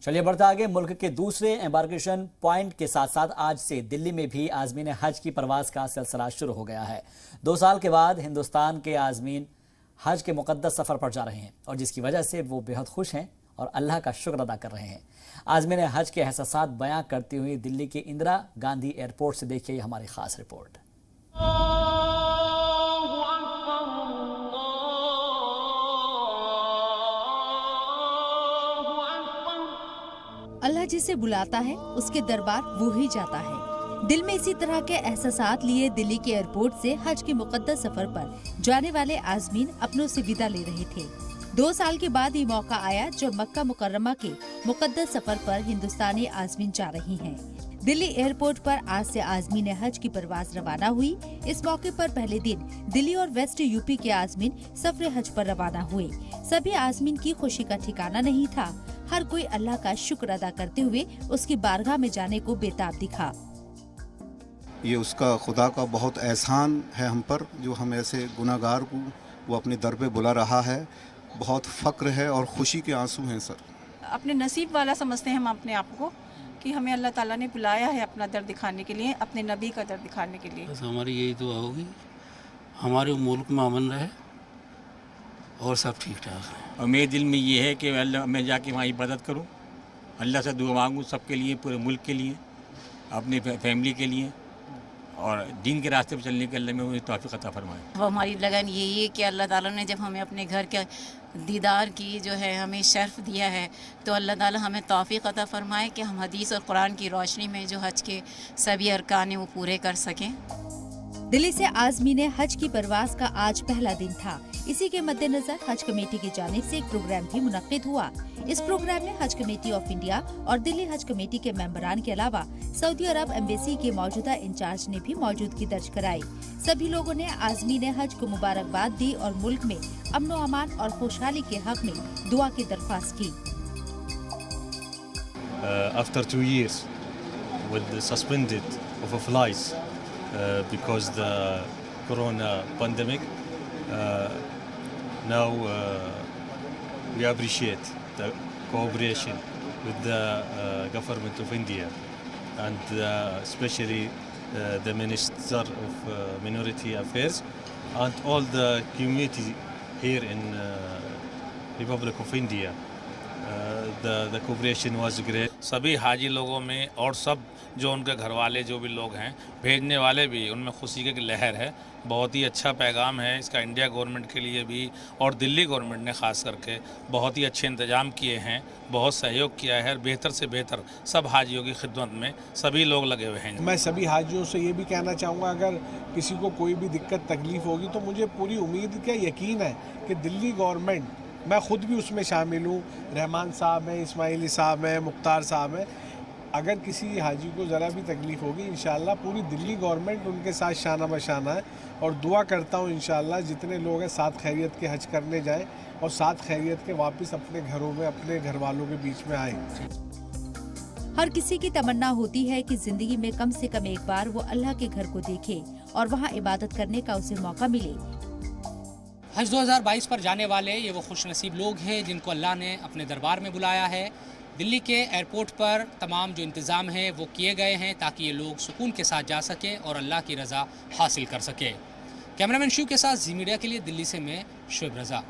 چلیے بڑھتا آگے۔ ملک کے دوسرے ایمبارکیشن پوائنٹ کے ساتھ ساتھ آج سے دلی میں بھی عازمین حج کی پرواز کا سلسلہ شروع ہو گیا ہے۔ 2 سال کے بعد ہندوستان کے عازمین حج کے مقدس سفر پر جا رہے ہیں اور جس کی وجہ سے وہ بہت خوش ہیں اور اللہ کا شکر ادا کر رہے ہیں۔ عازمین حج کے احساسات بیان کرتی ہوئی دلی کے اندرا گاندھی ایئرپورٹ سے دیکھیے ہماری خاص رپورٹ۔ اللہ جسے بلاتا ہے اس کے دربار وہ ہی جاتا ہے۔ دل میں اسی طرح کے احساسات لیے دلی کے ایئرپورٹ سے حج کے مقدس سفر پر جانے والے عازمین اپنوں سے وداع لے رہے تھے۔ 2 سال کے بعد یہ موقع آیا جب مکہ مکرمہ کے مقدس سفر پر ہندوستانی عازمین جا رہی ہیں۔ دلی ایئرپورٹ پر آج سے عازمین حج کی پرواز روانہ ہوئی۔ اس موقع پر پہلے دن دلی اور ویسٹ یو پی کے عازمین سفر حج پر روانہ ہوئے۔ سبھی عازمین کی خوشی کا ٹھکانہ نہیں تھا۔ ہر کوئی اللہ کا شکر ادا کرتے ہوئے اس کی بارگاہ میں جانے کو بے تاب دکھا۔ یہ اس کا خدا کا بہت احسان ہے ہم پر، جو ہم ایسے گناہگار کو وہ اپنے در پہ بلا رہا ہے۔ بہت فخر ہے اور خوشی کے آنسو ہیں سر۔ اپنے نصیب والا سمجھتے ہیں ہم اپنے آپ کو کہ ہمیں اللہ تعالیٰ نے بلایا ہے اپنا در دکھانے کے لیے، اپنے نبی کا در دکھانے کے لیے۔ بس ہماری یہی دعا ہوگی ہمارے ملک میں امن رہے اور سب ٹھیک ٹھاک ہے۔ اور میرے دل میں یہ ہے کہ اللہ میں جا کے وہاں عبادت کروں، اللہ سے دعا مانگوں سب کے لیے، پورے ملک کے لیے، اپنی فیملی کے لیے، اور دین کے راستے پہ چلنے کے اللہ میں مجھے توفیق عطا فرمائے۔ ہماری لگن یہی ہے کہ اللہ تعالیٰ نے جب ہمیں اپنے گھر کے دیدار کی جو ہے ہمیں شرف دیا ہے تو اللہ تعالیٰ ہمیں توفیق عطا فرمائے کہ ہم حدیث اور قرآن کی روشنی میں جو حج کے سبھی ارکان ہیں وہ پورے کر سکیں۔ دلی سے عازمین حج کی پرواز کا آج پہلا دن تھا۔ اسی کے مد نظر حج کمیٹی کی جانب سے ایک پروگرام بھی منعقد ہوا۔ اس پروگرام میں حج کمیٹی آف انڈیا اور دلی حج کمیٹی کے ممبران کے علاوہ سعودی عرب ایمبیسی کے موجودہ انچارج نے بھی موجودگی درج کرائی۔ سبھی لوگوں نے عازمین حج کو مبارکباد دی اور ملک میں امن و امان اور خوشحالی کے حق میں دعا کی درخواست کی۔ After 2 years with the suspended of a flights because the corona pandemic, now we appreciate the cooperation with the government of India and especially the Minister of Minority Affairs and all the community here in Republic of India. The cooperation was great. سبھی حاجی لوگوں میں اور سب جو ان کے گھر والے جو بھی لوگ ہیں بھیجنے والے بھی ان میں خوشی کی لہر ہے۔ بہت ہی اچھا پیغام ہے اس کا انڈیا گورنمنٹ کے لیے بھی اور دلی گورنمنٹ نے خاص کر کے بہت ہی اچھے انتظام کیے ہیں، بہت سہیوگ کیا ہے اور بہتر سے بہتر سب حاجیوں کی خدمت میں سبھی لوگ لگے ہوئے ہیں۔ میں سبھی حاجیوں سے یہ بھی کہنا چاہوں گا اگر کسی کو کوئی بھی دقت تکلیف ہوگی تو مجھے پوری امید کا یقین ہے کہ دلی گورنمنٹ، میں خود بھی اس میں شامل ہوں، رحمان صاحب ہیں، اسماعیلی صاحب ہیں، مختار صاحب ہیں، اگر کسی حاجی کو ذرا بھی تکلیف ہوگی انشاءاللہ پوری دلی گورنمنٹ ان کے ساتھ شانہ بشانہ ہے، اور دعا کرتا ہوں انشاءاللہ جتنے لوگ ہیں ساتھ خیریت کے حج کرنے جائیں اور ساتھ خیریت کے واپس اپنے گھروں میں اپنے گھر والوں کے بیچ میں آئیں۔ ہر کسی کی تمنا ہوتی ہے کہ زندگی میں کم سے کم ایک بار وہ اللہ کے گھر کو دیکھے اور وہاں عبادت کرنے کا اسے موقع ملے۔ حج 2022 پر جانے والے یہ وہ خوش نصیب لوگ ہیں جن کو اللہ نے اپنے دربار میں بلایا ہے۔ دلی کے ایئرپورٹ پر تمام جو انتظام ہیں وہ کیے گئے ہیں تاکہ یہ لوگ سکون کے ساتھ جا سکیں اور اللہ کی رضا حاصل کر سکیں۔ کیمرہ مین شیو کے ساتھ زی میڈیا کے لیے دلی سے میں شعیب رضا۔